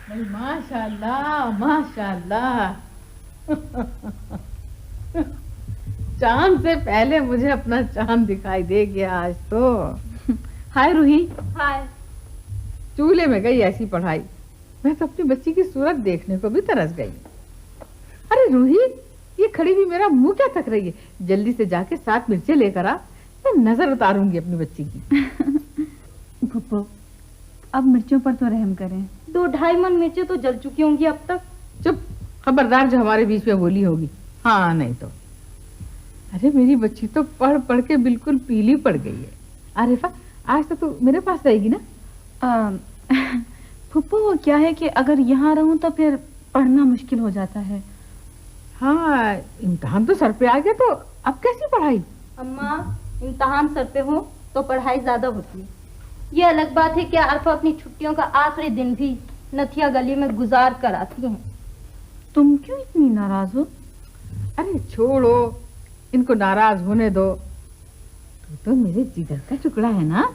माशाल्लाह माशाल्लाह। चांद से पहले मुझे अपना चांद दिखाई दे गया आज तो। हाय रूही। हाय। चूल्हे में गई ऐसी पढ़ाई, मैं तो अपनी बच्ची की सूरत देखने को भी तरस गई। अरे रूही, ये खड़ी हुई मेरा मुंह क्या तक रही है? जल्दी से जाके 7 मिर्चें लेकर आ, मैं नजर उतारूंगी अपनी बच्ची की। फुप्पो, अब मिर्चों पर तो रहम करें। 2-2.5 मन मिर्चें तो जल चुकी होंगी अब तक। चुप, खबरदार जो हमारे बीच में बोली होगी। हाँ नहीं तो। अरे मेरी बच्ची तो पढ़ पढ़ के बिल्कुल पीली पड़ गई है। आरिफा, आज तो तू मेरे पास रहेगी ना? फुप्पो, वो क्या है कि अगर यहाँ रहूं तो फिर पढ़ना मुश्किल हो जाता है। हाँ, इम्तिहान तो सर पे आ गया, तो अब कैसी पढ़ाई? अम्मा, इम्तिहान सर पे हो तो पढ़ाई ज्यादा होती है। ये अलग बात है कि आरफा अपनी छुट्टियों का आखिरी दिन भी नथिया गली में गुजार कर आती है। तुम क्यों इतनी नाराज हो? अरे छोड़ो, इनको नाराज होने दो। तू तो मेरे जिगर का टुकड़ा है ना।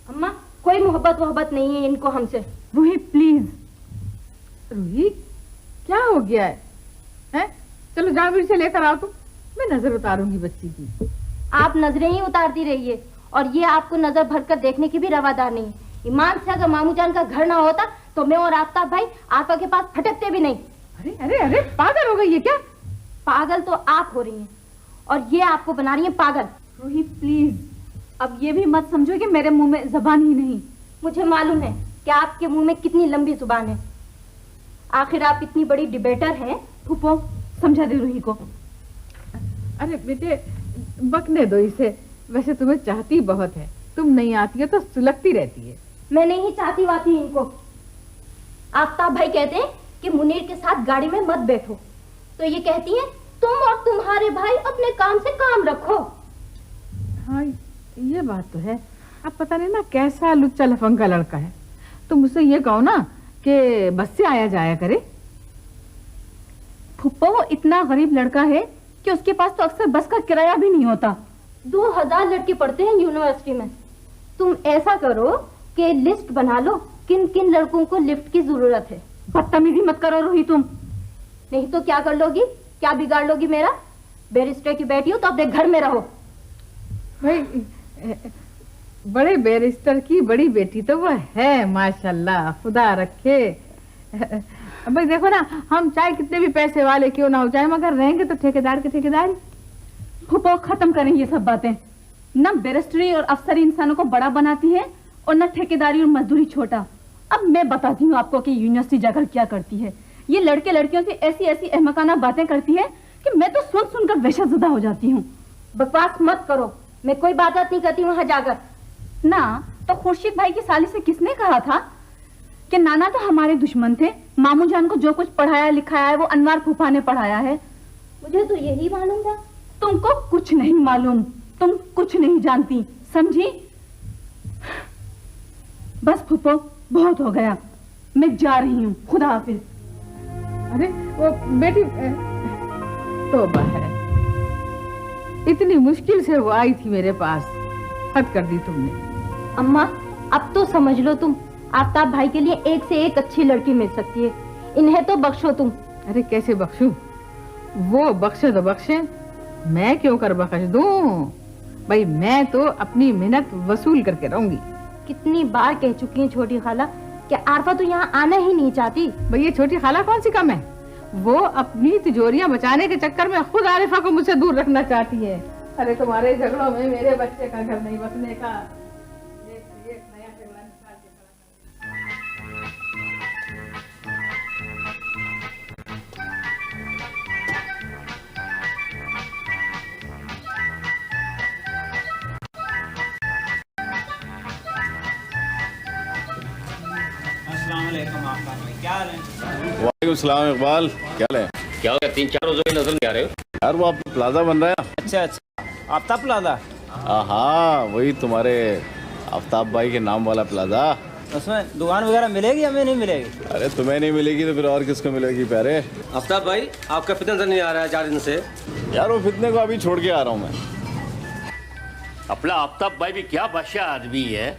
अम्मा, कोई मोहब्बत नहीं है इनको हमसे। रूही प्लीज। रूही, क्या हो गया है? चलो जाओ, फिर से लेकर आओ तुम, मैं नजर उतारूंगी बच्ची की। आप नजरें ही उतारती रहिए, और ये आपको नजर भरकर देखने की भी रवादार नहीं। ईमान से अगर मामू जान का घर ना होता तो मैं और आफ्ताब भाई आफा के पास फटकते भी नहीं। अरे अरे अरे, पागल हो गई है क्या? पागल तो आप हो रही हैं, और ये आपको बना रही है पागल। रूही प्लीज, अब ये भी मत समझो कि मेरे मुंह में जबान ही नहीं। मुझे मालूम है कि आपके मुंह में कितनी लंबी जुबान है। आखिर आप इतनी बड़ी डिबेटर हैं। फूफो, समझा दे रूही को। अरे बेटे, बकने दो इसे। वैसे तुम्हें चाहती बहुत है, तुम नहीं आती है तो सुलगती रहती है। मैं नहीं चाहती वाती इनको। आफ्ताब भाई कहते हैं कि मुनीर के साथ गाड़ी में मत बैठो, तो ये कहती है तुम और तुम्हारे भाई अपने काम से काम रखो। हाँ, ये बात तो है। अब पता नहीं ना कैसा लुच्चा लफंगा लड़का है। तुम मुझसे ये कहो ना कि बस से आया जाया करे। फुप्पो, वो इतना गरीब लड़का है कि उसके पास तो अक्सर बस का किराया भी नहीं होता। 2000 लड़के पढ़ते हैं यूनिवर्सिटी में। तुम ऐसा करो कि लिस्ट बना लो किन किन लड़कों को लिफ्ट की जरूरत है। बदतमीजी मत करो रूही तुम। नहीं तो क्या कर लोगी? क्या बिगाड़ लोगी मेरा? बैरिस्टर की बेटी हो तो अपने घर में रहो। भाई, बड़े बैरिस्टर की बड़ी बेटी तो वो है माशाल्लाह, खुदा रखे। भाई देखो ना, हम चाहे कितने भी पैसे वाले क्यों ना हो जाए, मगर रहेंगे तो ठेकेदार के ठेकेदार। फुप्पो, खत्म करें ये सब बातें। न बैरिस्टरी और अफसरी इंसानों को बड़ा बनाती है, और न ठेकेदारी और मजदूरी छोटा। अब मैं बताती हूँ आपको कि यूनिवर्सिटी जाकर क्या करती है। ये लड़के लड़कियों से ऐसी ऐसी अहमकाना बातें करती है कि मैं तो सुन सुनकर वहशतज़दा हो जाती हूँ। बकवास मत करो, मैं कोई बात नहीं करती वहां जाकर। ना तो खुर्शीद भाई की साली से किसने कहा था कि नाना तो हमारे दुश्मन थे, मामू जान को जो कुछ पढ़ाया लिखाया है वो अनवार फूफा ने पढ़ाया है। मुझे तो यही मालूम था। तुमको कुछ नहीं मालूम, तुम कुछ नहीं जानती, समझी? बस फूफो, बहुत हो गया, मैं जा रही हूँ, खुदा हाफिज। अरे वो बेटी, तौबा है, इतनी मुश्किल से वो आई थी मेरे पास, हद कर दी तुमने। अम्मा, अब तो समझ लो तुम, आफ्ताब भाई के लिए एक से एक अच्छी लड़की मिल सकती है, इन्हें तो बख्शो तुम। अरे कैसे बख्शूं? वो बख्शे तो बख्शे, मैं क्यों कर बख्श दूं? भाई मैं तो अपनी मेहनत वसूल करके रहूंगी। कितनी बार कह चुकी है छोटी खाला कि आरफा तो यहाँ आना ही नहीं चाहती। भाई ये छोटी खाला कौन सी कम है? वो अपनी तिजोरियां बचाने के चक्कर में खुद आरिफा को मुझसे दूर रखना चाहती है। अरे तुम्हारे झगड़ों में मेरे बच्चे का घर नहीं बसने का। एक नया झगड़ा निकाल के क्या हाल है? वालेकुम सलाम इकबाल, क्या हाल है? क्या हो गया? 3-4 रोजों की नजर नहीं आ रहे हो यार वो आप प्लाजा बन रहा है। अच्छा अच्छा, आफ्ताब प्लाजा। हाँ वही तुम्हारे आफ्ताब भाई के नाम वाला प्लाजा। उसमें दुकान वगैरह मिलेगी हमें नहीं मिलेगी? अरे तुम्हें नहीं मिलेगी तो फिर और किसको मिलेगी प्यारे? आफ्ताब भाई, आपका फितना नजर नहीं आ रहा है 4 दिन से। यार वो फितने को अभी छोड़ के आ रहा हूँ मैं। अपना आफ्ताब भाई भी क्या बादशाह आदमी है।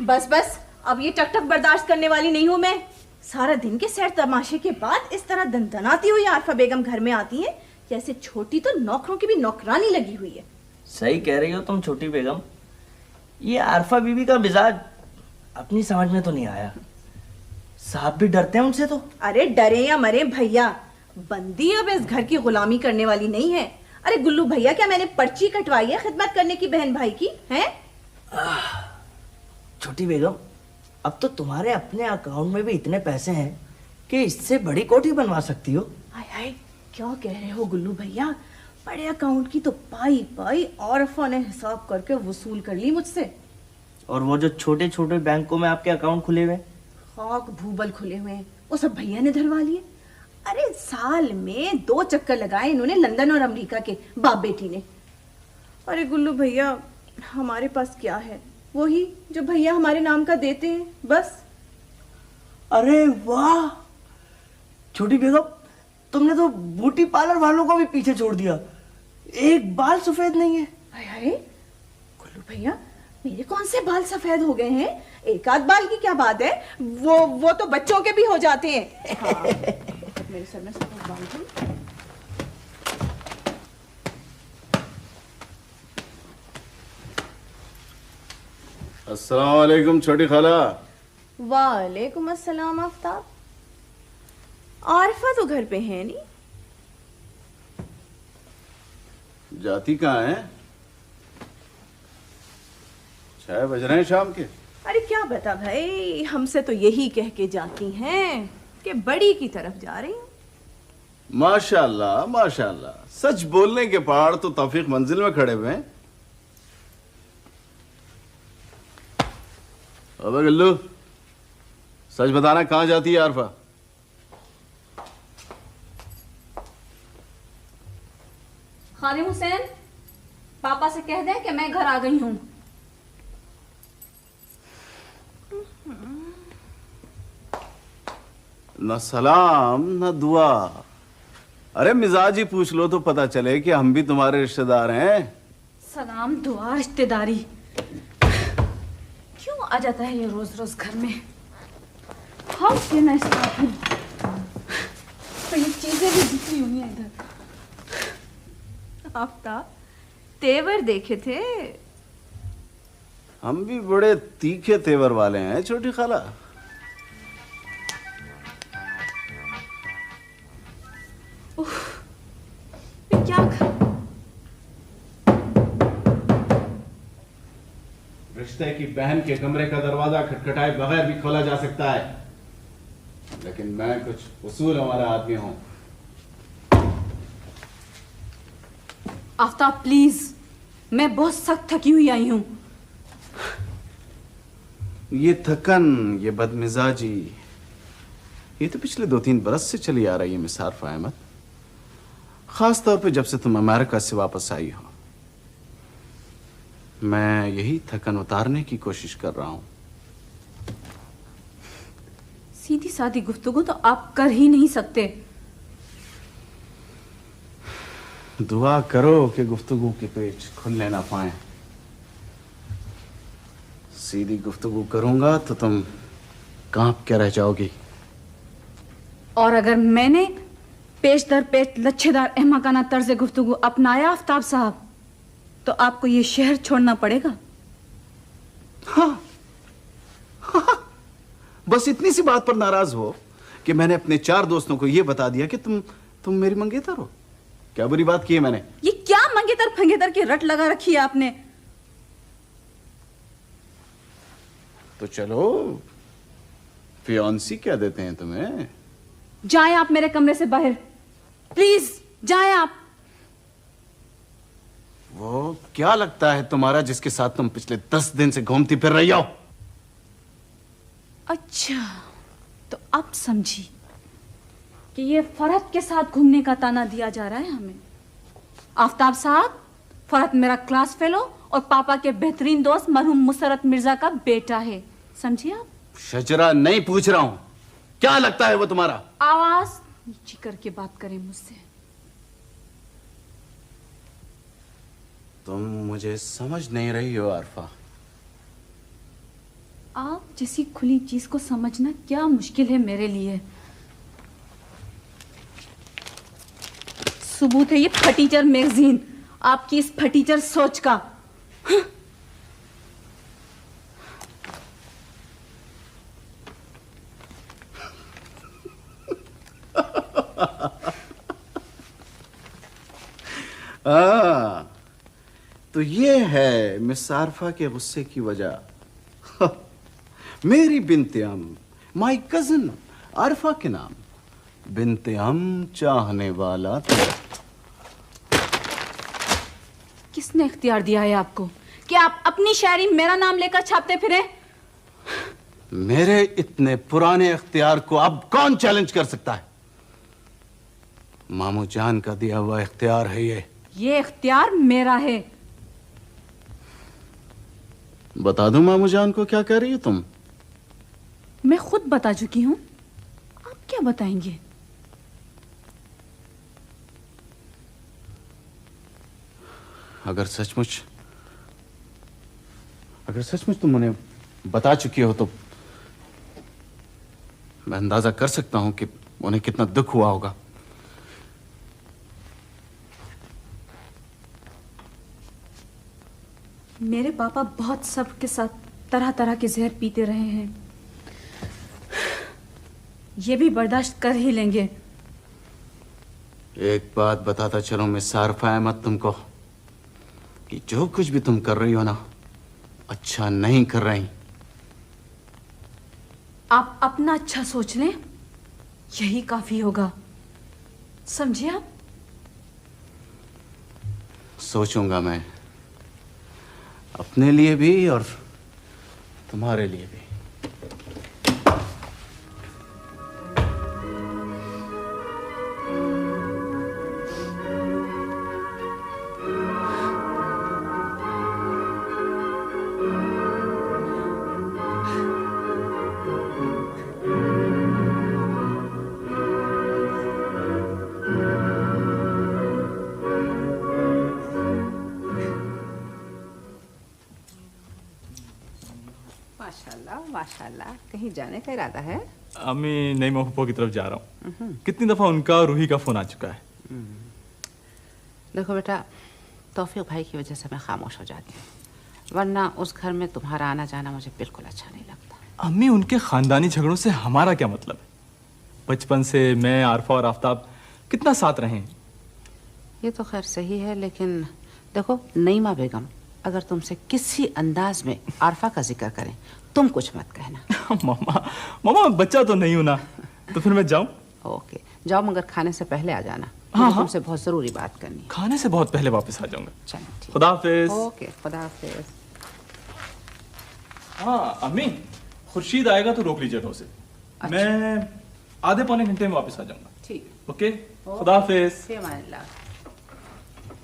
बस बस, अब ये टकटक बर्दाश्त करने वाली नहीं हूँ मैं। सारा दिन के सैर तमाशे के बाद इस तरह दनदनाती हुई आरफा बेगम घर में आती है जैसे छोटी तो नौकरों की भी नौकरानी लगी हुई है। सही कह रही हो तुम छोटी बेगम। ये आरफा बीबी का मिजाज अपनी समझ में तो नहीं आया। साहब भी डरते हैं उनसे तो। अरे डरे या मरे भैया, बंदी अब इस घर की गुलामी करने वाली नहीं है। अरे गुल्लू भैया, क्या मैंने पर्ची कटवाई है खिदमत करने की बहन भाई की है? छोटी बेगम, अब तो तुम्हारे अपने अकाउंट में भी इतने पैसे हैं कि इससे बड़ी कोठी बनवा सकती हो। हाय हाय, क्या कह रहे हो गुल्लू भैया? बड़े अकाउंट की तो पाई पाई औरफा ने हिसाब करके वसूल कर ली मुझसे। और वो जो छोटे छोटे बैंकों में आपके अकाउंट खुले हुए, खाक भूबल खुले हुए हैं, वो सब भैया ने धरवा लिए। अरे साल में 2 चक्कर लगाए इन्होंने लंदन और अमेरिका के, बाप बेटी ने। अरे गुल्लू भैया, हमारे पास क्या है? वही जो भैया हमारे नाम का देते हैं, बस। अरे वाह छोटी बेगम, तुमने तो ब्यूटी पार्लर वालों को भी पीछे छोड़ दिया। एक बाल सफेद नहीं है। हाय हाय गुल्लू भैया, मेरे कौन से बाल सफेद हो गए हैं? एक आध बाल की क्या बात है, वो तो बच्चों के भी हो जाते हैं। हाँ, मेरे सर में सफेद बाल थे। अस्सलाम वालेकुम छोटी खाला। वालेकुम अस्सलाम आफ्ताब। आरफा तो घर पे है नहीं। जाती कहाँ है? 6 बज रहे हैं शाम के। अरे क्या बता भाई, हमसे तो यही कह के जाती हैं कि बड़ी की तरफ जा रही हूँ। माशाल्लाह माशाल्लाह, सच बोलने के पहाड़ तो तौफीक मंजिल में खड़े हुए हैं। अबे गुल्लू, सच बताना, कहाँ जाती है आरफा? खादिम हुसैन, पापा से कह दे कि मैं घर आ गई हूँ। न सलाम न दुआ। अरे मिजाज ही पूछ लो तो पता चले कि हम भी तुम्हारे रिश्तेदार हैं। सलाम दुआ रिश्तेदारी, क्यों आ जाता है ये रोज रोज घर में? How can I stop him? तो ये चीजें भी जितनी हुई हैं इधर। आफ्ताब, तेवर देखे थे? हम भी बड़े तीखे तेवर वाले हैं छोटी खाला। मैं क्या कर... रिश्ते की बहन के कमरे का दरवाजा खटखटाए बगैर भी खोला जा सकता है, लेकिन मैं कुछ उसूल वाला आदमी हूं। आफ्ताब प्लीज, मैं बहुत सख्त थकी हुई आई हूँ। ये थकन, ये बदमिजाजी, ये तो पिछले 2-3 बरस से चली आ रही है मिस आरफा अहमद। खास तौर पे जब से तुम अमेरिका से वापस आई हो। मैं यही थकन उतारने की कोशिश कर रहा हूं। सीधी सादी गुफ्तगू तो आप कर ही नहीं सकते। दुआ करो कि गुफ्तगू के पेच खुलने ना पाए। सीधी गुफ्तगू करूंगा तो तुम कांप के रह जाओगी। और अगर मैंने पेच दर पेच लच्छेदार अहमकाना तर्ज गुफ्तगू अपनाया आफ्ताब साहब, तो आपको ये शहर छोड़ना पड़ेगा। हाँ, बस इतनी सी बात पर नाराज हो कि मैंने अपने 4 दोस्तों को यह बता दिया कि तुम मेरी मंगेतर हो। क्या बुरी बात की है मैंने? ये क्या मंगेतर फंगेतर की रट लगा रखी है आपने? तो चलो, फियांसी क्या देते हैं तुम्हें? जाएं आप मेरे कमरे से बाहर, प्लीज जाएं आप। वो क्या लगता है तुम्हारा जिसके साथ तुम पिछले 10 दिन से घूमती फिर रही हो? अच्छा, तो अब समझी कि ये फरहत के साथ घूमने का ताना दिया जा रहा है हमें। आफ्ताब साहब, फरहत मेरा क्लास फेलो और पापा के बेहतरीन दोस्त मरहूम मुसरत मिर्जा का बेटा है, समझिए आप? शजरा, नहीं पूछ रहा हूं, क्या लगता है वो तुम्हारा? आवाज नीची करके बात करें मुझसे। तुम मुझे समझ नहीं रही हो आरफा। आप जैसी खुली चीज को समझना क्या मुश्किल है मेरे लिए। सबूत है ये फटीचर मैगजीन, आपकी इस फटीचर सोच का। तो ये है मिस आरफा के गुस्से की वजह। मेरी बिन्ते अम, माय कजिन आरफा के नाम, बिन्ते अम चाहने वाला तो। किसने इख्तियार दिया है आपको कि आप अपनी शायरी मेरा नाम लेकर छापते फिरें? मेरे इतने पुराने इख्तियार को अब कौन चैलेंज कर सकता है? मामू जान का दिया हुआ इख्तियार है ये इख्तियार मेरा है। बता दूं मामू जान को क्या कह रही हो तुम? मैं खुद बता चुकी हूं, आप क्या बताएंगे? अगर सचमुच तुम उन्हें बता चुकी हो तो मैं अंदाजा कर सकता हूं कि उन्हें कितना दुख हुआ होगा। मेरे पापा बहुत सबके साथ तरह तरह के जहर पीते रहे हैं, ये भी बर्दाश्त कर ही लेंगे। एक बात बताता चलो मिस आरफा अहमद तुमको कि जो कुछ भी तुम कर रही हो ना, अच्छा नहीं कर रही। आप अपना अच्छा सोच लें, यही काफी होगा, समझे आप? सोचूंगा मैं, अपने लिए भी और तुम्हारे लिए भी। माशाल्लाह, कहीं जाने का इरादा है? अम्मी नई महबूबा की तरफ जा रहा हूँ। कितनी दफा उनका और रूही का फोन आ चुका है। देखो बेटा, तौफीक भाई की वजह से मैं खामोश हो जाती हूँ, वरना उस घर में तुम्हारा आना जाना मुझे बिल्कुल अच्छा नहीं लगता। अम्मी उनके खानदानी झगड़ों से हमारा क्या मतलब है? बचपन से मैं, आरफा और आफ्ताब कितना साथ रहे हैं। ये तो खैर सही है, लेकिन देखो नईमा बेगम अगर तुमसे किसी अंदाज में आरफा का जिक्र करें तुम कुछ मत कहना। मामा बच्चा तो नहीं हूं ना, तो फिर मैं जाऊं? ओके जाओ, मगर खाने से पहले आ जाना। हाँ, तुमसे बहुत जरूरी बात करनी। खाने से बहुत पहले वापस आ जाऊंगा। चलो खुदा हाफिज। ओके खुदा हाफिज। हाँ अम्मी, खुर्शीद आएगा तो रोक लीजिएगा उसे। अच्छा। मैं आधे पौने घंटे में वापस आ जाऊंगा। ठीक। ओके खुदा हाफिज।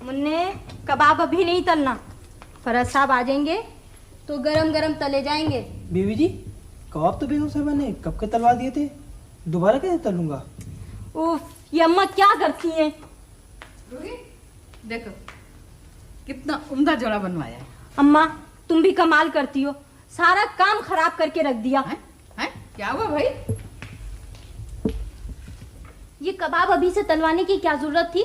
मुन्ने कबाब अभी नहीं तलना, फरज साहब आ जाएंगे तो गरम गरम तले जाएंगे। बीवी जी, कबाब तो बेगम साहबा ने कब के तलवा दिए थे, दोबारा कैसे तलूंगा? उफ, ये अम्मा क्या करती हैं? देखो कितना उम्दा जोड़ा बनवाया है। अम्मा तुम भी कमाल करती हो, सारा काम खराब करके रख दिया। हैं? क्या हुआ भाई? ये कबाब अभी से तलवाने की क्या जरूरत थी?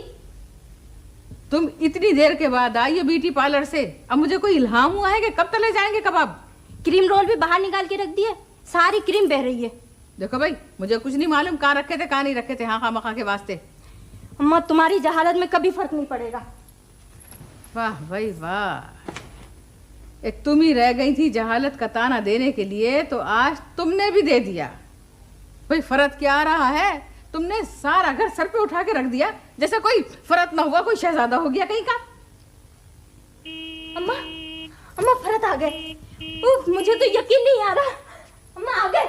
तुम इतनी देर के बाद आई हो ब्यूटी पार्लर से, अब मुझे कोई इल्हाम हुआ है कि कब तले जाएंगे कबाब? क्रीम रोल भी बाहर निकाल के रख दिए, सारी क्रीम बह रही है। देखो भाई, मुझे कुछ नहीं मालूम कहाँ रखे थे कहाँ नहीं रखे थे, हाँ खामखा के वास्ते। अम्मा तुम्हारी जहालत में कभी फर्क नहीं पड़ेगा। वाह भाई वाह, एक तुम ही रह गई थी जहालत का ताना देने के लिए, तो आज तुमने भी दे दिया। भाई फर्क क्या आ रहा है? तुमने सारा घर सर पे उठा के रख दिया, जैसे कोई फर्क ना हुआ, कोई शहजादा हो गया कहीं का। अम्मा अम्मा फरत आ गए। उफ, मुझे तो यकीन नहीं आ रहा। अम्मा आ गए।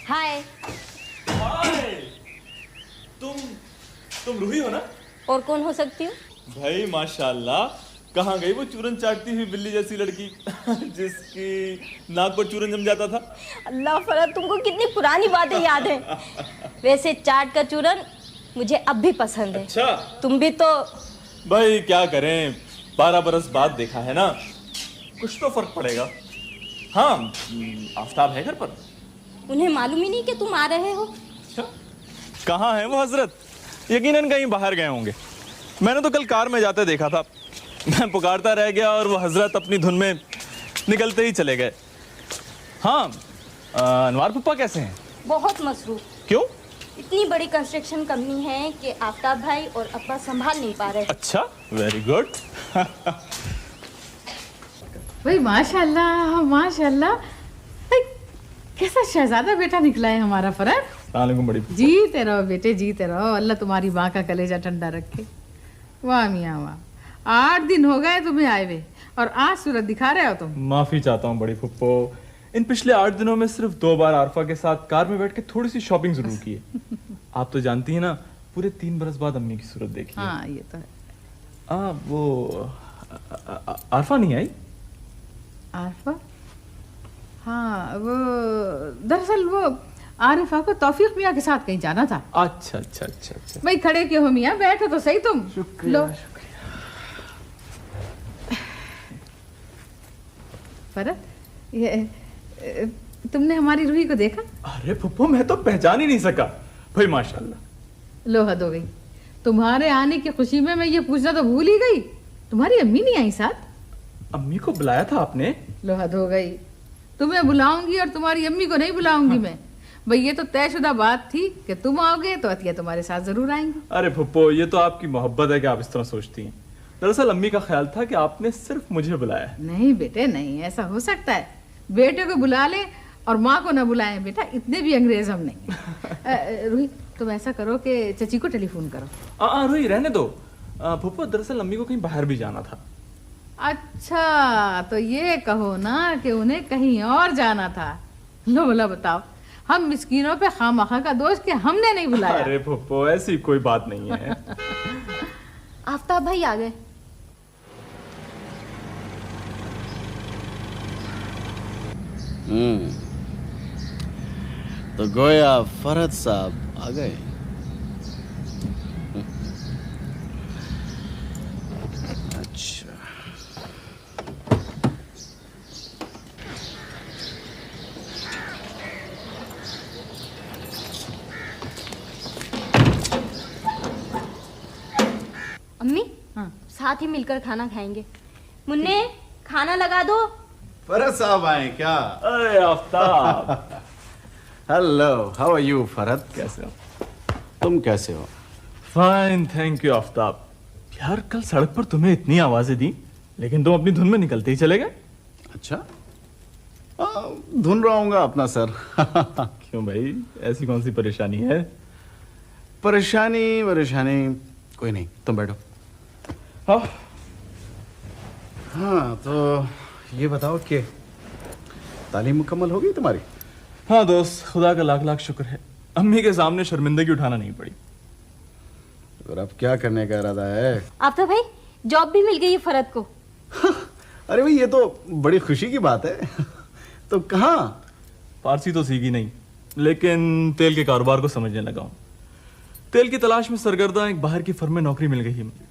हाय। तुम रूही हो ना? और कौन हो सकती हूँ? भाई माशाल्लाह, कहाँ गई वो चूरन चाटती हुई बिल्ली जैसी लड़की जिसकी नाक पर चूरन जम जाता था? अल्लाह फरहत, तुमको कितनी पुरानी बातें याद है। वैसे चाट का चूरन मुझे अब भी पसंद है। अच्छा, तुम भी तो। भाई क्या करें, 12 बरस बाद देखा है ना, कुछ तो फर्क पड़ेगा। हाँ, आफ्ताब है घर पर? उन्हें मालूम ही नहीं कि तुम आ रहे हो। अच्छा, कहाँ है वो हजरत? यकीनन कहीं बाहर गए होंगे। मैंने तो कल कार में जाते देखा था, मैं पुकारता रह गया और वो हजरत अपनी धुन में निकलते ही चले गए। हाँ, अनवार पप्पा कैसे हैं? बहुत मसरूफ। क्यों? इतनी बड़ी कंस्ट्रक्शन कंपनी है कि आफ्ताब भाई और अब्बा संभाल नहीं पा रहे। अच्छा, वेरी गुड। भाई माशाल्लाह माशाल्लाह, भाई कैसा शहजादा बेटा निकला है हमारा फरहत। बड़ी जीते रहो बेटे, जीते रहो, अल्लाह तुम्हारी माँ का कलेजा ठंडा रखे। वाह मियाँ वाह, 8 दिन हो गए तुम्हें आए हुए और आज सूरत दिखा रहे हो तुम। माफी चाहता हूँ बड़ी फुप्पो, इन पिछले 8 दिनों में सिर्फ 2 बार आरफा के साथ कार में बैठ के थोड़ी सी शॉपिंग जरूर की है। आप तो जानती हैं ना, पूरे 3 बरस बाद अम्मी की सूरत देखी है। हाँ ये तो है। वो आरफा नहीं आई? आरफा? हाँ, वो दरअसल वो आरिफा को तौफीक मियाँ के साथ कहीं जाना था। अच्छा अच्छा अच्छा अच्छा। भाई खड़े क्यों हो मियाँ, बैठो तो सही तुम। शुक्रिया। फरहत, ये तुमने हमारी रूही को देखा? अरे फुप्पो, मैं तो पहचान ही नहीं सका। भाई माशाल्लाह। लो हद हो गई, तुम्हारे आने की खुशी में मैं ये पूछना तो भूल ही गई, तुम्हारी अम्मी नहीं आई साथ? अम्मी को बुलाया था आपने? लो हद हो गई, तुम्हें बुलाऊंगी और तुम्हारी अम्मी को नहीं बुलाऊंगी मैं। भाई ये तो तयशुदा बात थी कि तुम आओगे तो अतिया तुम्हारे साथ जरूर आएंगी। अरे फुप्पो, ये तो आपकी मोहब्बत है कि आप इस तरह सोचती हैं। दरअसल अम्मी का ख्याल था कि आपने सिर्फ मुझे बुलाया है। नहीं बेटे नहीं, ऐसा हो सकता है बेटे को बुला ले और माँ को ना बुलाएं। बेटा इतने भी अंग्रेज हम नहीं। रूही तुम ऐसा करो कि चची को टेलीफोन करो। रूही रहने दो। फुप्पो दरअसल अम्मी को कहीं बाहर भी जाना था। अच्छा, तो ये कहो ना कि उन्हें कहीं और जाना था। लो बोला बताओ, हम मिस्कीनों पे खामखा का दोष कि हमने नहीं बुलाया। अरे फुप्पो, ऐसी कोई बात नहीं है। आफ्ताब भाई आ गए। तो गोया फरहत साहब आ गए। अच्छा, अम्मी, हाँ, साथ ही मिलकर खाना खाएंगे। मुन्ने खाना लगा दो। फरहत साहब आए क्या? अरे Aftab. Hello, how are you Farhat? कैसे हो? तुम कैसे हो? Fine, thank you Aftab. यार कल सड़क पर तुम्हें इतनी आवाजें दी, लेकिन तुम अपनी धुन में निकलते ही चले गए। अच्छा, धुन रहा अपना सर। क्यों भाई, ऐसी कौन सी परेशानी है? परेशानी कोई नहीं, तुम बैठो। हाँ, तो ये बताओ कि तालीम मुकम्मल हो गई तुम्हारी? हाँ दोस्त, खुदा का लाख लाख शुक्र है, अम्मी के सामने शर्मिंदगी उठाना नहीं पड़ी। और अब क्या करने का इरादा है? आफ्ताब भाई जॉब भी मिल गई है फरहत को। अरे भाई ये तो बड़ी खुशी की बात है। तो कहाँ? फारसी तो सीखी नहीं, लेकिन तेल के कारोबार को समझने लगा हूँ। तेल की तलाश में सरगर्दा एक बाहर की फर्म में नौकरी मिल गई है मुझे।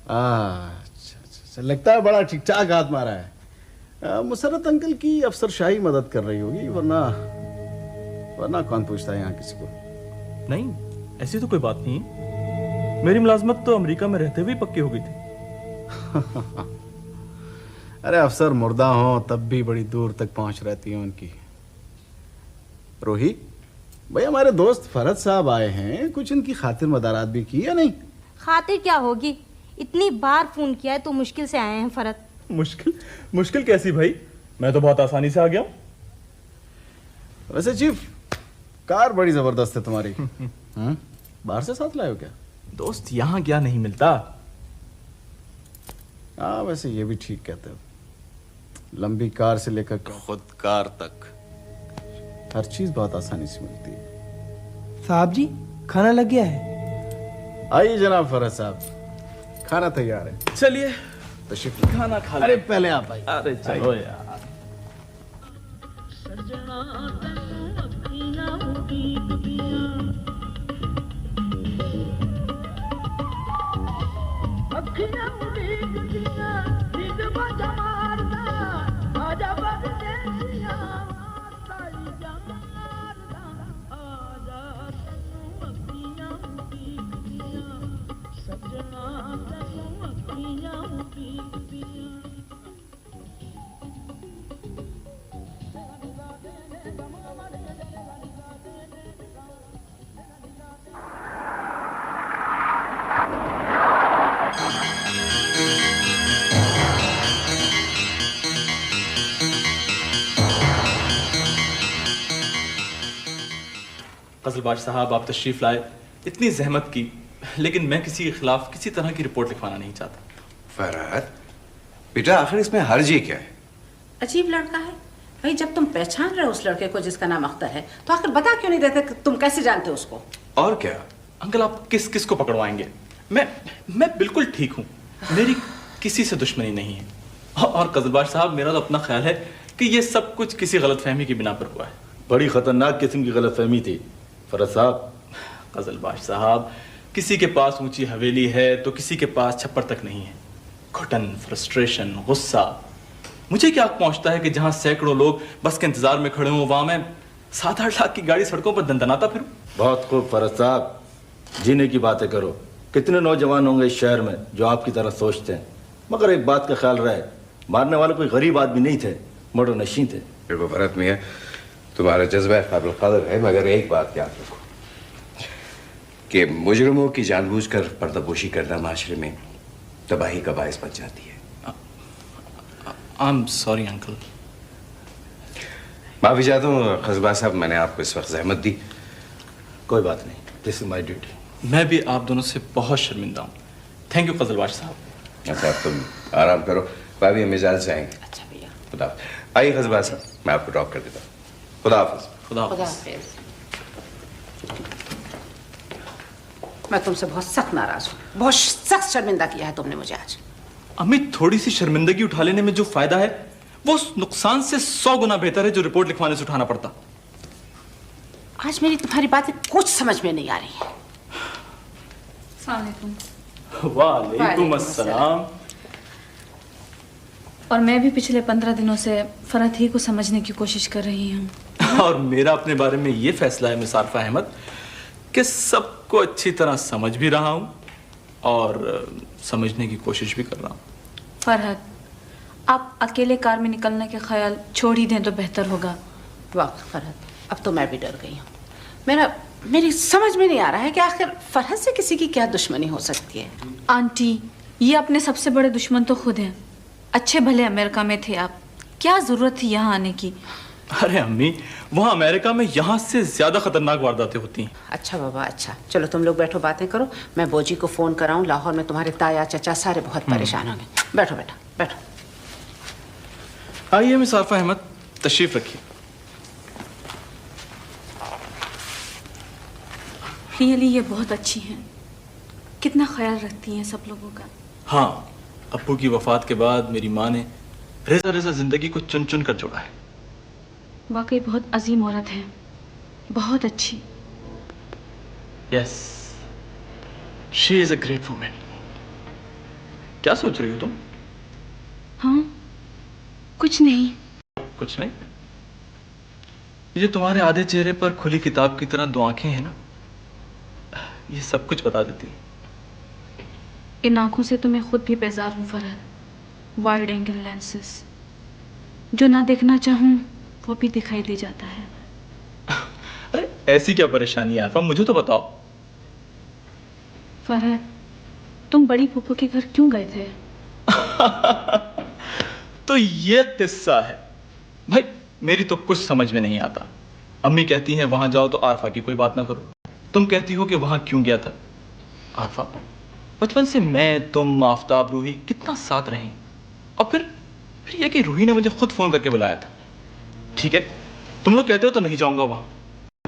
अच्छा, लगता है बड़ा ठीक ठाक हाथ मारा है। मुसरत अंकल की अफसरशाही मदद कर रही होगी, वरना कौन पूछता है यहाँ किसी को। नहीं, ऐसी तो कोई बात नहीं है। मेरी मुलाजमत तो अमेरिका में रहते हुए पक्की हो गई थी। अरे अफसर मुर्दा हो तब भी बड़ी दूर तक पहुंच रहती है उनकी। रोही भाई, हमारे दोस्त फरहत साहब आए हैं, कुछ इनकी खातिर मदारात भी की या नहीं? खातिर क्या होगी, इतनी बार फोन किया है तो मुश्किल से आए हैं फरहत। मुश्किल कैसी भाई, मैं तो बहुत आसानी से आ गया हूँ। वैसे चीफ, कार बड़ी जबरदस्त है तुम्हारी। बाहर से साथ लाए हो क्या? दोस्त यहाँ क्या नहीं मिलता। हाँ वैसे ये भी ठीक कहते हो, लंबी कार से लेकर खुद कार तक हर चीज बहुत आसानी से मिलती है। साहब जी, खाना लग गया है। आइए जनाब फरहत साहब, खाना तैयार है। चलिए तशरीफ खाना खा अरे पहले आप आइए। अरे चलो यार। कजलबाज साहब, आप तशरीफ लाए, इतनी जहमत की, लेकिन मैं किसी के खिलाफ किसी तरह की रिपोर्ट लिखवाना नहीं चाहता। फरहत बेटा, आखिर इसमें हर्ज ये क्या है? अजीब लड़का है भाई। जब तुम पहचान रहे हो उस लड़के को जिसका नाम अख्तर है, तो आखिर बता क्यों नहीं देते कि तुम कैसे जानते हो उसको? और क्या? अंकल, आप किस किस को पकड़वाएंगे? मैं बिल्कुल ठीक हूँ, मेरी किसी से दुश्मनी नहीं है। और कजलबाज साहब, मेरा तो अपना ख्याल है कि ये सब कुछ किसी गलतफहमी की बिना पर हुआ है। बड़ी खतरनाक किस्म की गलतफहमी थी फरहत साहब। कजलबाज साहब, किसी के पास ऊंची हवेली है तो किसी के पास छप्पर तक नहीं है। घुटन, फ्रस्ट्रेशन, गुस्सा, मुझे क्या पहुंचता है कि जहां सैकड़ों लोग बस के इंतजार में खड़े हों, वहां मैं 7-8 लाख की गाड़ी सड़कों पर दंदनाता फिरूं। बहुत खूब फरहत साहब, जीने की बातें करो। कितने नौजवान होंगे इस शहर में जो आपकी तरह सोचते हैं, मगर एक बात का ख्याल रहे, मारने वाले कोई गरीब आदमी नहीं थे, मोटर नशी थे। देखो फरहत मियां, तुम्हारा जज्बा काबिल कदर है, मगर एक बात याद रखो कि मुजरिमों की जानबूझकर पर्दापोशी करना माशरे में तबाही का बायस बन जाती है। I am sorry uncle. माफी चाहता हूँ खजबा साहब, मैंने आपको इस वक्त जहमत दी। कोई बात नहीं, दिस इज माय ड्यूटी। मैं भी आप दोनों से बहुत शर्मिंदा हूँ। थैंक यू कजलबाज साहब। अच्छा, तुम आराम करो, भाभी हम इजाजत से आएंगे। अच्छा भैया। खुदा आइए खजबा साहब, मैं आपको ड्रॉप कर देता हूँ। खुदा हाफिज। खुदा हाफिज। मैं तुमसे बहुत सख्त नाराज हूँ, बहुत सख्त शर्मिंदा किया है तुमने मुझे आज। अम्मी, थोड़ी सी शर्मिंदगी उठा लेने में जो फायदा है, वो उस नुकसान से 100 गुना बेहतर है जो रिपोर्ट लिखवाने से उठाना पड़ता। आज मेरी तुम्हारी बातें कुछ समझ में नहीं आ रही है। वालेकुम अस्सलाम। और मैं भी पिछले 15 दिनों से फरहत ही को समझने की कोशिश कर रही हूँ। और मेरा अपने बारे में ये फैसला है मिस आरफा अहमद कि सबको अच्छी तरह समझ भी रहा हूँ और समझने की कोशिश भी कर रहा हूँ। फरहत, आप अकेले कार में निकलने के ख्याल छोड़ ही दें तो बेहतर होगा। वाह फरहत, अब तो मैं भी डर गई हूँ। मेरी समझ में नहीं आ रहा है कि आखिर फरहत से किसी की क्या दुश्मनी हो सकती है। आंटी, ये अपने सबसे बड़े दुश्मन तो खुद हैं। अच्छे भले अमेरिका में थे आप, क्या जरूरत थी यहाँ आने की? अरे अम्मी, वहाँ अमेरिका में यहाँ से ज्यादा खतरनाक वारदातें होती हैं। अच्छा बाबा, अच्छा चलो तुम लोग बैठो, बातें करो। मैं बोजी को फोन कराऊं, लाहौर में तुम्हारे ताया चचा सारे बहुत परेशान होंगे। बैठो बेटा, बैठो। आइए मिस आरफा अहमद, तशरीफ रखिए। रियली ये बहुत अच्छी हैं, कितना ख्याल रखती हैं सब लोगों का। हाँ, अब्बू की वफात के बाद मेरी माँ ने रेजा रेजा जिंदगी को चुन चुन कर जोड़ा है। वाकई बहुत अजीम औरत है, बहुत अच्छी। Yes, she is a great woman. क्या सोच रही हो तुम? हाँ, कुछ नहीं। कुछ नहीं? ये तुम्हारे आधे चेहरे पर खुली किताब की तरह 2 आंखें हैं ना, ये सब कुछ बता देती है। इन आंखों से तो मैं खुद भी बेजार हूँ फरहत। वाइड एंगल लेंसेस, जो ना देखना चाहूँ वो भी दिखाई दे जाता है। अरे ऐसी क्या परेशानी है आरफा, मुझे तो बताओ। फरहत, तुम बड़ी फूफू के घर क्यों गए थे? तो ये किस्सा है भाई, मेरी तो कुछ समझ में नहीं आता। अम्मी कहती हैं वहां जाओ तो आरफा की कोई बात ना करो, तुम कहती हो कि वहां क्यों गया था। आरफा, बचपन से मैं, तुम, आफ्ताब, रूही कितना साथ रहे, और फिर ये कि रूही ने मुझे खुद फोन करके बुलाया था। ठीक है, तुम लोग कहते हो तो नहीं जाऊंगा वहां,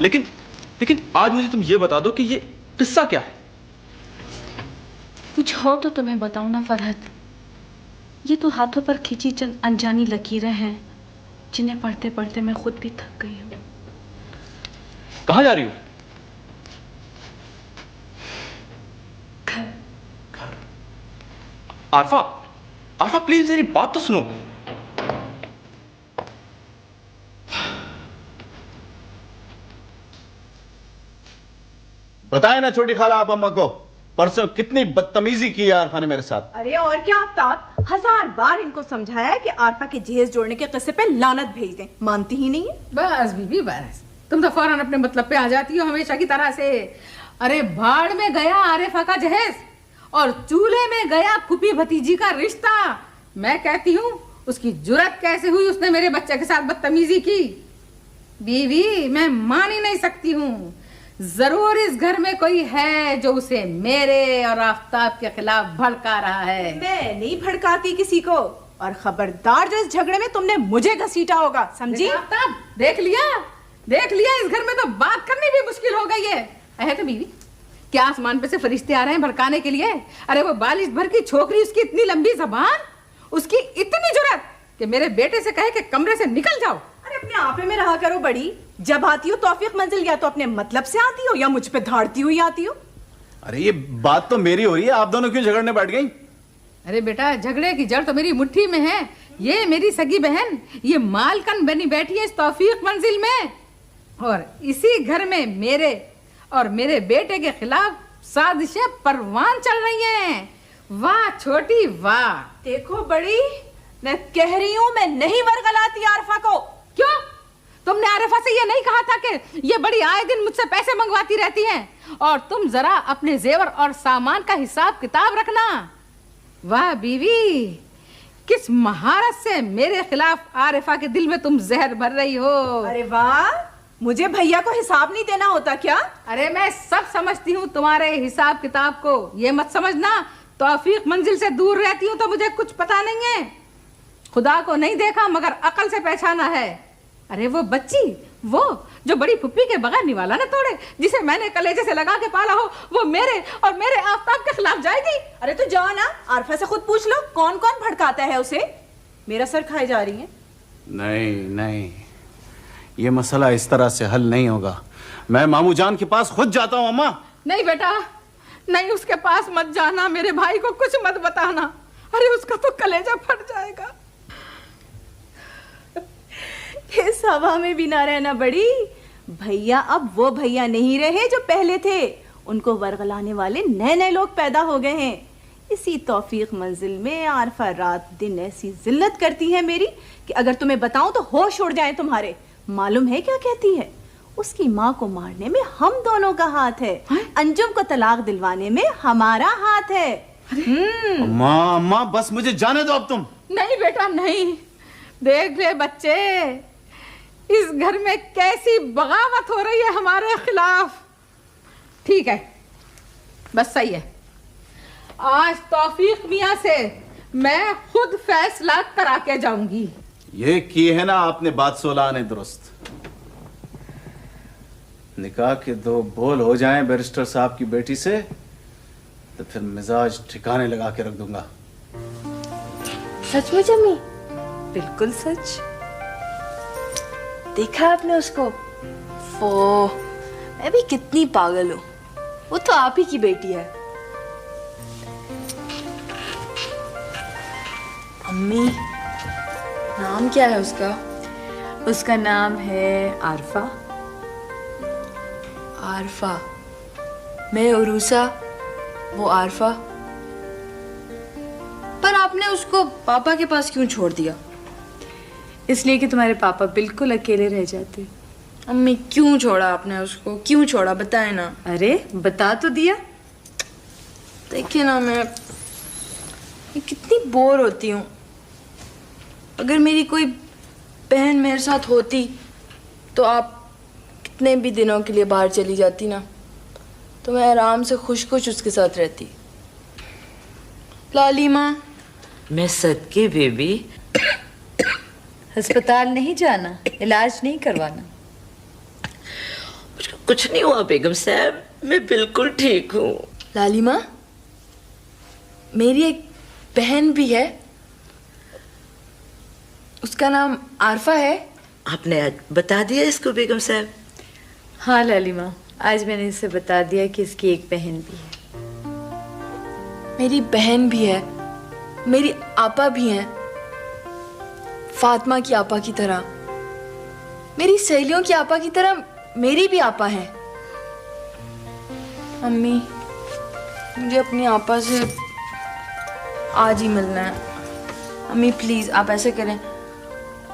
लेकिन आज मुझे तुम ये बता दो कि ये किस्सा क्या है। कुछ हो तो तुम्हें बताऊं ना फरहत। ये तो हाथों पर खींची चंद अनजानी लकीरें हैं जिन्हें पढ़ते पढ़ते मैं खुद भी थक गई हूँ। कहाँ जा रही हो? घर। आरफा, आरफा प्लीज मेरी बात तो सुनो। बताए ना छोटी खाला आप अम्मा को, परसों कितनी बदतमीजी की आरफा ने मेरे साथ। अरे और क्या आफ्ताब, 1000 बार इनको समझाया कि आरफा के जहेज जोड़ने के किस्से पे लानत भेज दें, मानती ही नहीं है। बस बीबी बस, तुम तो फौरन अपने मतलब पे आ जाती हो हमेशा की तरह से। अरे भाड़ में गया आरिफा का जहेज और चूल्हे में गया फूफी भतीजी का रिश्ता। मैं कहती हूँ उसकी जुर्रत कैसे हुई उसने मेरे बच्चे के साथ बदतमीजी की। बीवी मैं मान ही नहीं सकती हूँ, जरूर इस घर में कोई है जो उसे मेरे और आफ्ताब के खिलाफ भड़का रहा है। मैं नहीं भड़काती किसी को, और खबरदार जो इस झगड़े में तुमने मुझे घसीटा होगा, समझी? आफ्ताब देख लिया, इस घर में तो बात करनी भी मुश्किल हो गई है तो बीवी क्या आसमान पे से फरिश्ते आ रहे हैं भड़काने के लिए? अरे वो बालिश भर की छोकरी, उसकी इतनी लंबी जबान, उसकी इतनी जुर्रत कि मेरे बेटे से कहे कि कमरे से निकल जाओ। अरे अपने आपे में रहा करो बड़ी, जब आती हो तौफीक मंजिल या तो अपने मतलब से आती हो या मुझ पे धाड़ती हुई आती हो। अरे ये बात तो मेरी हो रही है, आप दोनों क्यों झगड़ने बैठ गई? अरे बेटा झगड़े की जड़ तो मेरी मुट्ठी में है। ये मेरी सगी बहन, ये मालकन बनी बैठी है इस तौफीक मंजिल में, और इसी घर में मेरे और मेरे बेटे के खिलाफ साजिशें परवान चल रही हैं। वाह छोटी वाह। देखो बड़ी, मैं कह रही हूँ मैं नहीं वरगलाती आरफा को। क्यों? तुमने आरिफा से ये नहीं कहा था कि ये बड़ी आए दिन मुझसे पैसे मंगवाती रहती हैं और तुम जरा अपने जेवर और सामान का हिसाब किताब रखना। वाह बीवी, किस महारत से मेरे खिलाफ आरिफा के दिल में तुम जहर भर रही हो। अरे वाह, मुझे भैया को हिसाब नहीं देना होता क्या? अरे मैं सब समझती हूँ तुम्हारे हिसाब किताब को, ये मत समझना तौफीक मंजिल से दूर रहती हूँ तो मुझे कुछ पता नहीं है। खुदा को नहीं देखा मगर अकल से पहचाना है। अरे वो बच्ची, वो जो बड़ी फुप्पी के बगैर निवाला न तोड़े, जिसे मैंने कलेजे से लगा के पाला हो, वो मेरे और मेरे आफ्ताब के खिलाफ जाएगी। अरे तो जाओ ना, आरफा से खुद पूछ लो कौन कौन भड़काता है उसे। मेरा सर खाए जा रही है। नहीं नहीं, ये मसला इस तरह से हल नहीं होगा। मैं मामू जान के पास खुद जाता हूँ। अम्मा नहीं बेटा नहीं, उसके पास मत जाना, मेरे भाई को कुछ मत बताना। अरे उसका तो कलेजा फट जाएगा। इस हवा में भी ना रहना बड़ी, भैया अब वो भैया नहीं रहे जो पहले थे, उनको वरगलाने वाले नए नए लोग पैदा हो गए हैं। इसी तौफीक मंजिल में आरफा रात दिन ऐसी जिल्लत करती है मेरी कि अगर तुम्हें बताऊं तो होश उड़ जाए तुम्हारे। मालूम है क्या कहती है? उसकी माँ को मारने में हम दोनों का हाथ है, अंजुम को तलाक दिलवाने में हमारा हाथ है। अम्मा अम्मा बस मुझे जाने दो अब तुम। नहीं बेटा नहीं, देख ले बच्चे, इस घर में कैसी बगावत हो रही है हमारे खिलाफ। ठीक है बस सही है, आज तौफीक मियां से मैं खुद फैसला करा के जाऊंगी। ये की है ना आपने बात 16 आने दुरुस्त। निकाह के 2 बोल हो जाएं बैरिस्टर साहब की बेटी से तो फिर मिजाज ठिकाने लगा के रख दूंगा। सच में जम्मी? बिल्कुल सच। देखा आपने उसको? वो मैं भी कितनी पागल हूँ, वो तो आप ही की बेटी है। अम्मी नाम क्या है उसका? उसका नाम है आरफा। आरफा, मैं उरूसा, वो आरफा। पर आपने उसको पापा के पास क्यों छोड़ दिया? इसलिए कि तुम्हारे पापा बिल्कुल अकेले रह जाते। अम्मी क्यों छोड़ा आपने उसको, क्यों छोड़ा बताए ना। अरे बता तो दिया। देखिए ना मैं कितनी बोर होती हूँ। अगर मेरी कोई बहन मेरे साथ होती तो आप कितने भी दिनों के लिए बाहर चली जाती ना, तो मैं आराम से खुश खुश उसके साथ रहती। लाली माँ, मैं सदके बेबी। अस्पताल नहीं जाना, इलाज नहीं करवाना? मुझको कुछ नहीं हुआ बेगम साहब, मैं बिल्कुल ठीक हूँ। लाली माँ, मेरी एक बहन भी है, उसका नाम आरफा है। आपने आज बता दिया इसको बेगम साहब? हाँ लालिमा, आज मैंने इसे बता दिया कि इसकी एक बहन भी है। मेरी बहन भी है, मेरी आपा भी है, फातिमा की आपा की तरह, मेरी सहेलियों की आपा की तरह मेरी भी आपा है। अम्मी, मुझे अपनी आपा से आज ही मिलना है। अम्मी प्लीज आप ऐसे करें,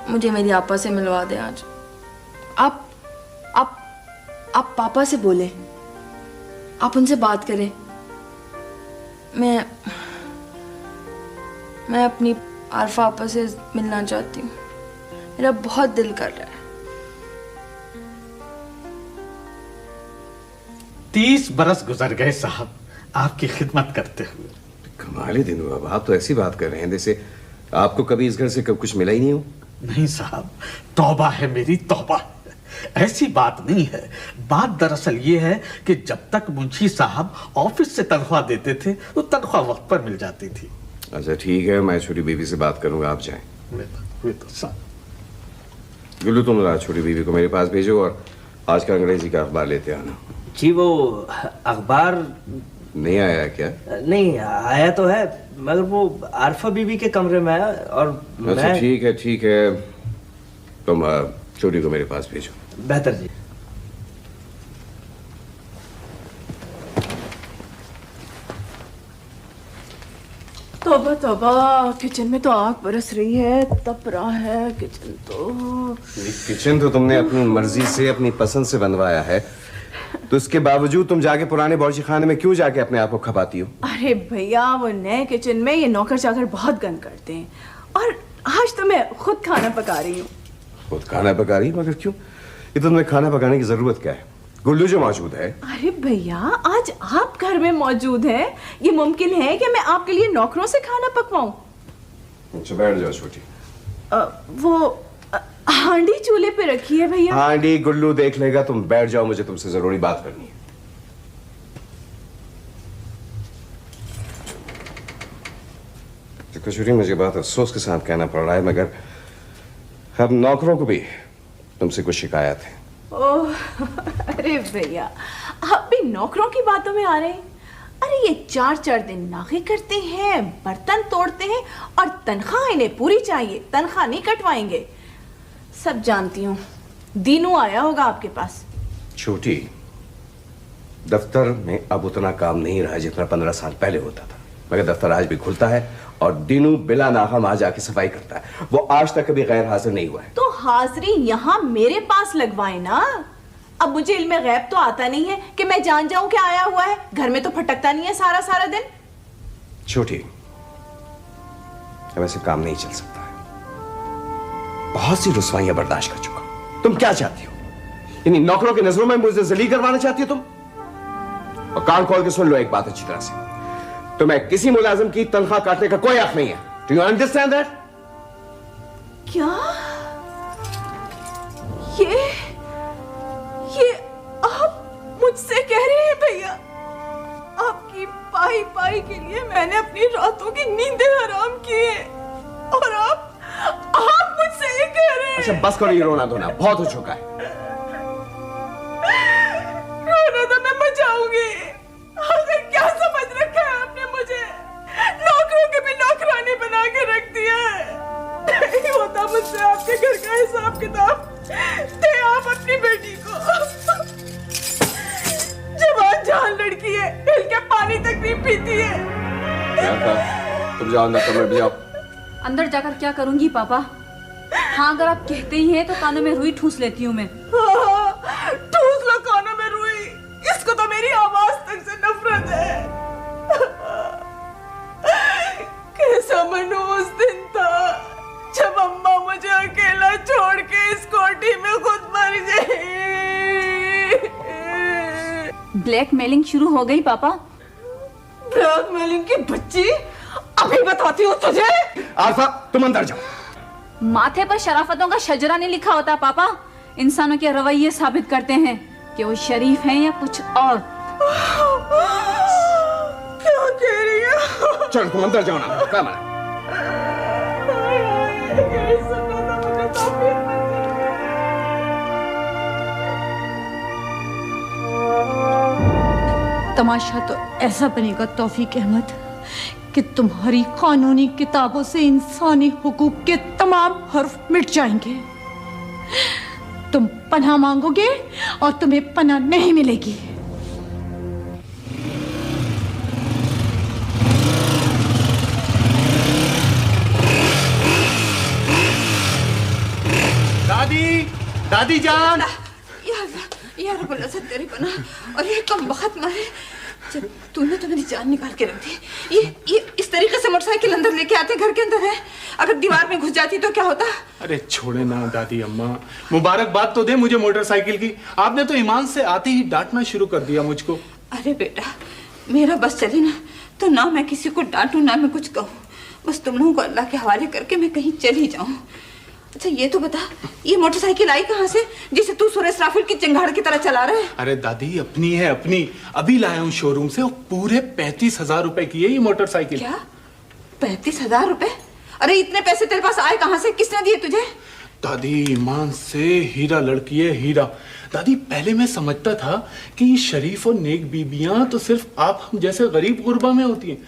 मुझे मेरी आपा से मिलवा दें आज। आप पापा से बोले, आप उनसे बात करें। मैं अपनी आरफा आपा से मिलना चाहती हूँ, मेरा बहुत दिल कर रहा है। 30 बरस गुजर गए साहब आपकी खिदमत करते हुए। कमाल दिन हुआ, आप तो ऐसी बात कर रहे हैं जैसे आपको कभी इस घर से कब कुछ मिला ही नहीं हो। नहीं साहब, तौबा है मेरी तौबा, ऐसी बात नहीं है। बात दरअसल ये है कि जब तक मुंशी साहब ऑफिस से तनख्वाह देते थे तो तनख्वाह वक्त पर मिल जाती थी। अच्छा ठीक है, मैं छोटी बीवी से बात करूंगा, आप जाएं। वे तो साहब। गुल्लू तुम छोटी बीवी को मेरे पास भेजो और आज का अंग्रेजी का अखबार लेते आना। जी वो अखबार नहीं आया क्या? नहीं आया तो है, मगर वो आरफा बीबी के कमरे में है और अच्छा ठीक है, तुम छोटी को मेरे पास भेजो। बेहतर जी। तौबा तौबा, किचन में तो आग बरस रही है, तप रहा है किचन तो। किचन तो तुमने अपनी मर्जी से अपनी पसंद से बनवाया है, तो इसके बावजूद तुम जाके पुराने बावर्ची खाने में क्यों जाके अपने आप को खपाती हो? अरे भैया, वो नए किचन में ये नौकर चाकर बहुत गंद करते हैं और आज तो मैं खुद खाना पका रही हूँ। खुद खाना पका रही? मगर क्यों? ये तो तुम्हें खाना पकाने की जरूरत क्या है? गुल्लू जो मौजूद है। अरे भैया, आज आप घर में मौजूद हैं, ये मुमकिन है कि मैं आपके लिए नौकरों से खाना पकवाऊं? अच्छा बैठ जाओ छोटी। वो हांडी चूल्हे पे रखी है भैया। हांडी गुल्लू देख लेगा, तुम बैठ जाओ, मुझे तुमसे जरूरी बात करनी है। देखो छोटी, मुझे बात अफसोस के साथ कहना पड़ रहा है, मगर अब नौकरों को भी तुमसे कुछ शिकायत है। ओह, अरे भैया, आप भी नौकरों की बातों में आ रहे हैं? अरे ये 4-4 दिन नागे करते हैं, बर्तन तोड़ते हैं और तनख्वाह इन्हें पूरी चाहिए, तनख्वाह नहीं कटवाएंगे। सब जानती हूँ, दीनू आया होगा आपके पास। छोटी, दफ्तर में अब उतना काम नहीं रहा जितना 15 साल पहले होता था, मगर दफ्तर आज भी खुलता है और दीनू बिला नाहम आ जाके सफाई करता है। वो आज तक कभी गैर हाजिर नहीं हुआ है। तो हाजिरी यहाँ मेरे पास लगवाए ना। अब मुझे इल्मे गैब तो आता नहीं है कि मैं जान जाऊं कि आया हुआ है। घर में तो फटकता नहीं है सारा सारा दिन। छोटी, अब ऐसे काम नहीं चल सकता है। बहुत सी रुसवाइयां बर्दाश्त कर चुका। तुम क्या चाहती हो? यानी नौकरों की नजरों में मुझे जलील करवाना चाहती हो तुम? और कान खोल के सुन लो एक बात अच्छी तरह से, तुम्हें किसी मुलाजिम की तनख्वाह काटने का कोई हक नहीं है। Do you understand that? क्या ये आप मुझसे कह रहे हैं भैया? आपकी पाई पाई के लिए मैंने अपनी रातों की नींदें हराम की है और आप मुझसे ये कह रहे हैं? अच्छा बस करो ये रोना धोना, बहुत हो चुका है। रोना तो मैं बचाऊंगी। आखिर क्या समझ रखा है आपने मुझे? नौकरों के भी नौकरानी बना के रख दिया है। नहीं होता मुझसे आपके घर का हिसाब किताब। दे आप अपनी बेटी को। जवान जहान लड़की है, हिल के पानी तक नहीं पीती है। तुम जाओ अंदर, कमरे में जाओ। अंदर जाकर क्या करूंगी पापा? हाँ, अगर आप कहते ही हैं तो कानों में रुई ठूस लेती हूँ मैं। ठूस लो कानों में रुई, इसको तो मेरी आवाज तक से नफरत है। कैसा मनहूस दिन था जब अम्मा मुझे अकेला छोड़ के इस कोठी में खुद मर गई। ब्लैकमेलिंग शुरू हो गई पापा। ब्लैकमेलिंग की बच्ची, अभी बताती हूँ तुझे। आरफा, तुम अंदर जाओ। माथे पर शराफतों का शजरा नहीं लिखा होता पापा। इंसानों के रवैये साबित करते हैं कि वो शरीफ हैं या कुछ और। क्या कह रही है? चलो तुम अंदर जाओ ना, काम है। तमाशा तो ऐसा बनेगा तौफीक अहमद कि तुम्हारी कानूनी किताबों से इंसानी हुकूक के तमाम हर्फ मिट जाएंगे। तुम पनाह मांगोगे और तुम्हें पनाह नहीं मिलेगी। दादी, दादी जान। यार रब्बुल इज़्ज़त तेरी पनाह। और ये कम वक्त मारे जब तूने तो मेरी जान निकाल के रख दी। ये इस तरीके से मोटरसाइकिल अंदर लेके आते घर के अंदर है, अगर दीवार में घुस जाती तो क्या होता? अरे छोड़े ना दादी अम्मा, मुबारकबाद तो दे मुझे मोटरसाइकिल की। आपने तो ईमान से आते ही डांटना शुरू कर दिया मुझको। अरे बेटा मेरा बस चले ना तो ना मैं किसी को डांटूं ना मैं कुछ कहूँ, बस तुम लोगों को अल्लाह के हवाले करके मैं कहीं चली जाऊं। अच्छा ये तो बता, ये मोटरसाइकिल आई कहाँ से जिसे तू सूरज राफिल की चिंगाड़ की तरह चला रहा है? अरे दादी अपनी है अपनी, अभी लाया हूँ शोरूम से। और पूरे 35,000 रुपए की है ये मोटरसाइकिल। क्या 35,000 रुपए? अरे इतने पैसे तेरे पास आए कहाँ से, किसने दिए तुझे? दादी ईमान से हीरा लड़की है हीरा। दादी पहले मैं समझता था कि ये शरीफ और नेक बीबियां तो सिर्फ आप हम जैसे गरीब गुरबा में होती हैं,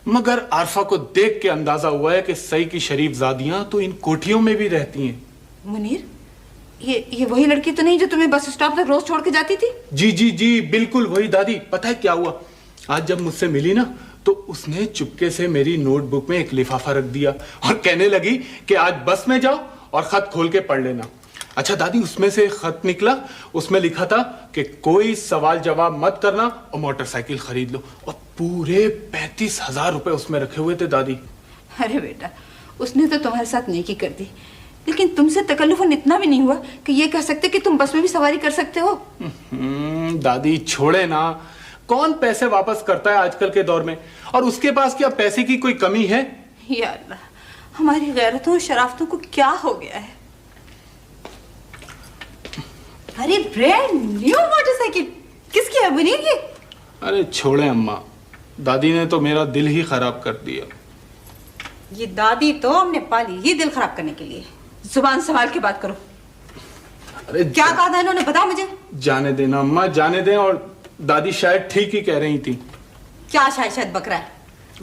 मगर आरफा को देख के अंदाजा हुआ है कि सही की शरीफ जादियां तो इन कोठियों में भी रहती हैं। मुनीर ये वही लड़की तो नहीं जो तुम्हें बस स्टॉप तक रोज छोड़ के जाती थी? जी जी जी बिल्कुल वही दादी। पता है क्या हुआ, आज जब मुझसे मिली ना तो उसने चुपके से मेरी नोटबुक में एक लिफाफा रख दिया और कहने लगी कि आज बस में जाओ और खत खोल के पढ़ लेना। अच्छा दादी उसमें से खत निकला, उसमें लिखा था कि कोई सवाल जवाब मत करना और मोटरसाइकिल खरीद लो। और पूरे 35,000 रुपए उसमें रखे हुए थे दादी। अरे बेटा उसने तो तुम्हारे साथ नेकी कर दी, लेकिन तुमसे तकल्लुफन इतना भी नहीं हुआ कि ये कह सकते कि तुम बस में भी सवारी कर सकते हो। दादी छोड़े ना, कौन पैसे वापस करता है आजकल के दौर में, और उसके पास क्या पैसे की कोई कमी है? या अल्लाह हमारी गैरतों और शराफतों को क्या हो गया है। अरे ब्रांड न्यू मोटरसाइकिल किसकी है मुनीर ये? अरे छोड़े अम्मा, दादी ने तो मेरा दिल ही खराब कर दिया। ये दादी तो हमने पाली ही दिल खराब करने के लिए। जुबान संभाल के बात करो। अरे क्या कहा था इन्होंने, बता मुझे। जाने देना अम्मा जाने दे, और दादी शायद ठीक ही कह रही थी। क्या शायद बक रहा है,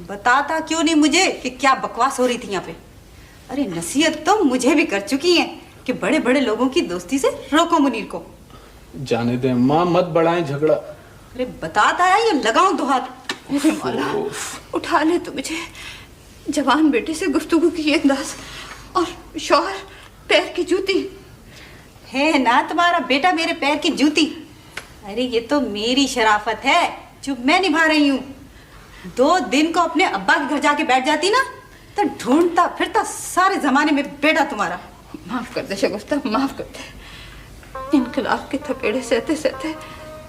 बताता क्यों नहीं मुझे कि क्या बकवास हो रही थी यहाँ पे? अरे नसीहत तो मुझे भी कर चुकी है कि बड़े बड़े लोगों की दोस्ती से रोको मुनीर को। जाने दे अम्मा, मत बढ़ाएं झगड़ा। अरे बताता है ये लगाऊं दो हाथ। मेरे मौला उठा ले तो मुझे। जवान बेटे से गुफ्तगू की ये अंदाज, और शौहर पैर की जूती। है ना तुम्हारा बेटा मेरे पैर की जूती? अरे ये तो मेरी शराफत है जो मैं निभा रही हूँ। 2 दिन को अपने अब्बा के घर जाके बैठ जाती ना तो ढूंढता फिरता सारे जमाने में बेटा तुम्हारा। माफ कर दे शगुफ्ता, माफ कर दे। इनकलाब के थपेड़े सहते सहते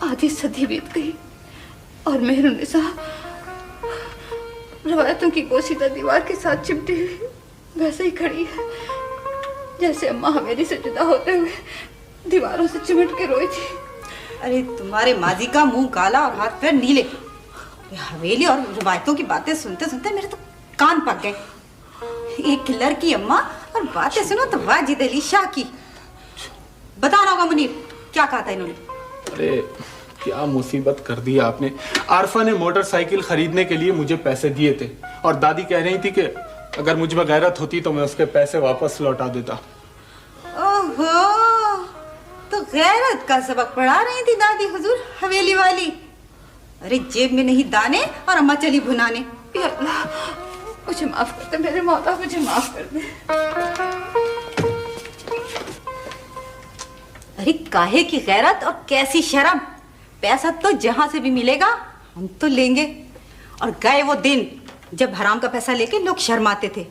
आधी सदी बीत गई और मेहरुन्निसा रवायतों की पोशीदा दीवार के साथ चिपटी हुई वैसे ही खड़ी है जैसे अम्मा हवेली से जुदा होते हुए दीवारों से चिमट के रोई थी। अरे तुम्हारे माजी का मुंह काला और हाथ पैर नीले। हवेली और रवायतों की बातें सुनते सुनते मेरे तो कान पक गए। एक लड़की अम्मा और बातें सुनो तो वाजिद अली शाह की। बताना होगा मुनीर क्या कहा था इन्होंने? अरे क्या मुसीबत कर दी आपने। आरफा ने मोटरसाइकिल खरीदने के लिए मुझे पैसे दिए थे और दादी कह रही थी कि अगर मुझ में गैरत होती तो मैं उसके पैसे वापस लौटा देता। ओहो, तो गैरत का सबक पढ़ा रही थी दादी हुजूर हवेली वाली। अरे जेब में नहीं दाने और अम्मा चली भुनाने। या अल्लाह मुझे माफ कर दे मेरे मौला, मुझे माफ कर दे। अरे काहे की गैरत और कैसी शर्म। पैसा तो जहां से भी मिलेगा हम तो लेंगे। और गए वो दिन जब हराम का पैसा लेके लोग शर्माते थे।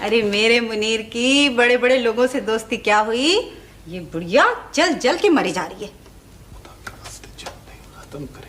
अरे मेरे मुनीर की बड़े बड़े लोगों से दोस्ती क्या हुई, ये बुढ़िया जल जल के मरी जा रही है। खत्म कर।